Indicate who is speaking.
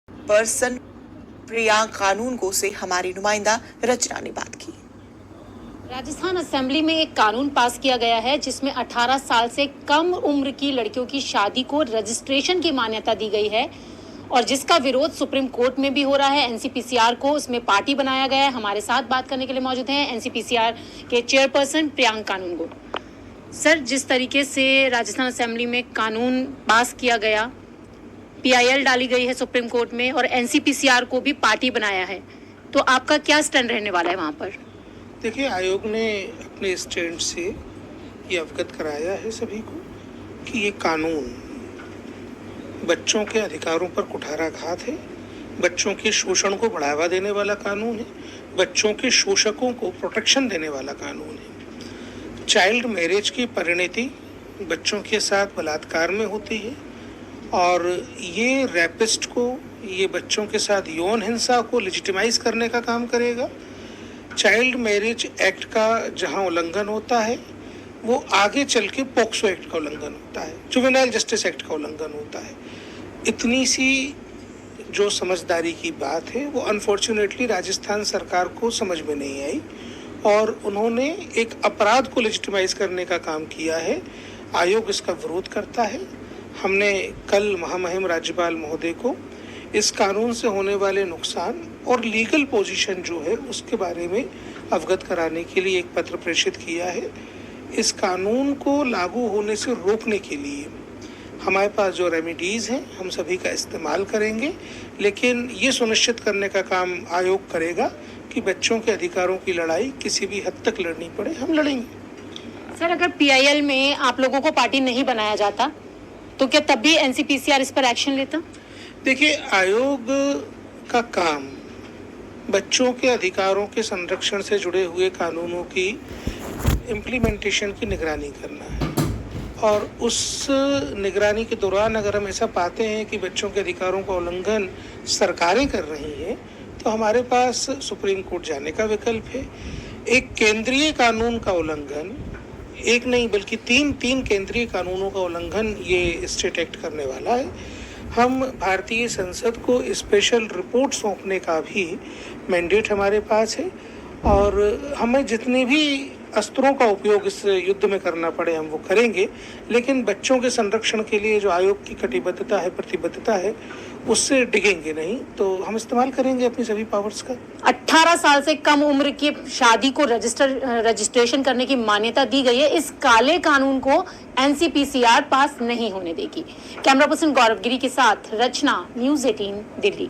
Speaker 1: Person Priyank कानून को से हमारी नुमाइंदा रचना ने बात की।
Speaker 2: राजस्थान असेंबली में एक कानून पास किया गया है जिसमें 18 साल से कम उम्र की लड़कियों की शादी को रजिस्ट्रेशन की मान्यता दी गई है और जिसका विरोध सुप्रीम कोर्ट में भी हो रहा है। एनसीपीसीआर को उसमें पार्टी बनाया गया है। हमारे साथ बात करने के लिए मौजूद हैं एनसीपीसीआर के चेयरपर्सन प्रियांक कानून को। सर, जिस तरीके से राजस्थान असेंबली में कानून पास किया गया, पीआईएल डाली गई है सुप्रीम कोर्ट में और एनसीपीसीआर को भी पार्टी बनाया है, तो आपका क्या स्टैंड रहने वाला है वहां पर?
Speaker 3: देखिए, आयोग ने अपने स्टैंड से ये अवगत कराया है सभी को कि ये कानून बच्चों के अधिकारों पर कुठाराघात है, बच्चों के शोषण को बढ़ावा देने वाला कानून है, बच्चों के शोषकों को प्रोटेक्शन देने वाला कानून है। चाइल्ड मैरिज की परिणति बच्चों के साथ बलात्कार में होती है और ये रैपिस्ट को, ये बच्चों के साथ यौन हिंसा को लेजिटिमाइज करने का काम करेगा। चाइल्ड मैरिज एक्ट का जहां उल्लंघन होता है वो आगे चल के पॉक्सो एक्ट का उल्लंघन होता है, जुवेनाइल जस्टिस एक्ट का उल्लंघन होता है। इतनी सी जो समझदारी की बात है वो अनफॉर्चुनेटली राजस्थान सरकार को समझ में नहीं आई और उन्होंने एक अपराध को लेजिटिमाइज करने का काम किया है। आयोग इसका विरोध करता है। हमने कल महामहिम राज्यपाल महोदय को इस कानून से होने वाले नुकसान और लीगल पोजीशन जो है उसके बारे में अवगत कराने के लिए एक पत्र प्रेषित किया है। इस कानून को लागू होने से रोकने के लिए हमारे पास जो रेमेडीज हैं हम सभी का इस्तेमाल करेंगे, लेकिन ये सुनिश्चित करने का काम आयोग करेगा कि बच्चों के अधिकारों की लड़ाई किसी भी हद तक लड़नी पड़े, हम लड़ेंगे।
Speaker 2: सर, अगर पीआईएल में आप लोगों को पार्टी नहीं बनाया जाता तो क्या तब भी एनसीपीसीआर इस पर एक्शन लेता?
Speaker 3: देखिए, आयोग का काम बच्चों के अधिकारों के संरक्षण से जुड़े हुए कानूनों की इम्प्लीमेंटेशन की निगरानी करना है और उस निगरानी के दौरान अगर हम ऐसा पाते हैं कि बच्चों के अधिकारों का उल्लंघन सरकारें कर रही हैं तो हमारे पास सुप्रीम कोर्ट जाने का विकल्प है। एक केंद्रीय कानून का उल्लंघन, एक नहीं बल्कि तीन केंद्रीय कानूनों का उल्लंघन ये स्टेट एक्ट करने वाला है। हम भारतीय संसद को स्पेशल रिपोर्ट सौंपने का भी मैंडेट हमारे पास है और हमें जितने भी अस्त्रों का उपयोग इस युद्ध में करना पड़े हम वो करेंगे, लेकिन बच्चों के संरक्षण के लिए जो आयोग की कटिबद्धता है, प्रतिबद्धता है, उससे डिगेंगे नहीं। तो हम इस्तेमाल करेंगे अपनी सभी पावर्स का।
Speaker 2: 18 साल से कम उम्र की शादी को रजिस्ट्रेशन करने की मान्यता दी गई है। इस काले कानून को एनसीपीसीआर पास नहीं होने देगी। कैमरा पर्सन गौरव गिरी के साथ रचना, न्यूज़ 18 दिल्ली।